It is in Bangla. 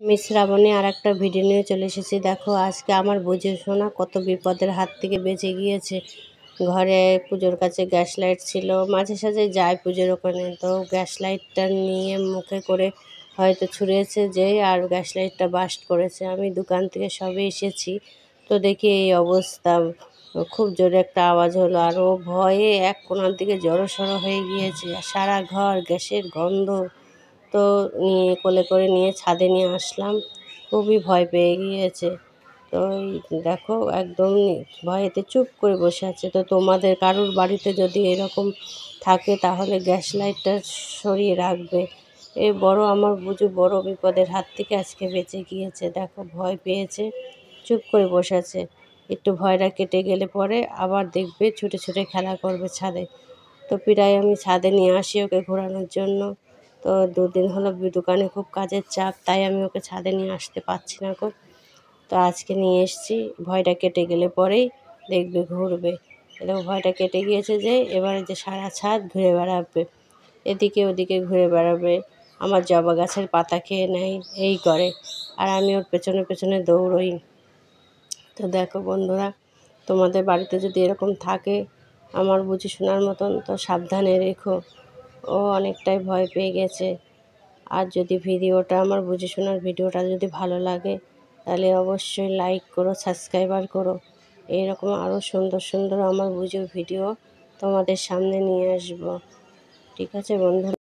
আমি শ্রাবণী আর একটা ভিডিও নিয়ে চলে এসেছি। দেখো আজকে আমার বুঝে শোনা কত বিপদের হাত থেকে বেঁচে গিয়েছে। ঘরে পুজোর কাছে গ্যাস লাইট ছিল, মাঝে সাঝে যায় পুজোর ওখানে, তো গ্যাস লাইটটা নিয়ে মুখে করে হয়তো ছুঁড়েছে যেই আর গ্যাস লাইটটা বাস্ট করেছে। আমি দোকান থেকে সবে এসেছি, তো দেখি এই অবস্থা। খুব জোরে একটা আওয়াজ হলো আর ও ভয়ে এক কোণার দিকে জড়োসড়ো হয়ে গিয়েছে, আর সারা ঘর গ্যাসের গন্ধ। তো নিয়ে কোলে করে নিয়ে ছাদে নিয়ে আসলাম, খুবই ভয় পেয়ে গিয়েছে। তো এই দেখো একদম ভয়েতে চুপ করে বসে আছে। তো তোমাদের কারোর বাড়িতে যদি এরকম থাকে তাহলে গ্যাস লাইটটা সরিয়ে রাখবে। এই বড় আমার বুঝু বড় বিপদের হাত থেকে আজকে বেঁচে গিয়েছে। দেখো ভয় পেয়েছে, চুপ করে বসে আছে। একটু ভয়টা কেটে গেলে পরে আবার দেখবে ছুটে ছুটে খেলা করবে ছাদে। তো প্রায় আমি ছাদে নিয়ে আসি ওকে ঘোরানোর জন্য। তো দুদিন হলো দোকানে খুব কাজের চাপ, তাই আমি ওকে ছাদে নিয়ে আসতে পারছি না গো। তো আজকে নিয়ে এসেছি, ভয়টা কেটে গেলে পরেই দেখবে ঘুরবে। এরকম ভয়টা কেটে গিয়েছে যে এবারে যে সারা ছাদ ঘুরে বেড়াবে, এদিকে ওদিকে ঘুরে বেড়াবে, আমার জবা গাছের পাতা খেয়ে নেয়, এই করে। আর আমি ওর পেছনে পেছনে দৌড়ই। তো দেখো বন্ধুরা, তোমাদের বাড়িতে যদি এরকম থাকে আমার বুঝি শোনার মতন, তো সাবধানে রেখো। ও অনেকটাই ভয় পেয়ে গেছে। আর যদি ভিডিওটা আমার বুঝে শোনার ভিডিওটা যদি ভালো লাগে তাহলে অবশ্যই লাইক করো, সাবস্ক্রাইবার করো। এইরকম আরও সুন্দর সুন্দর আমার বুঝে ভিডিও তোমাদের সামনে নিয়ে আসবো। ঠিক আছে বন্ধু।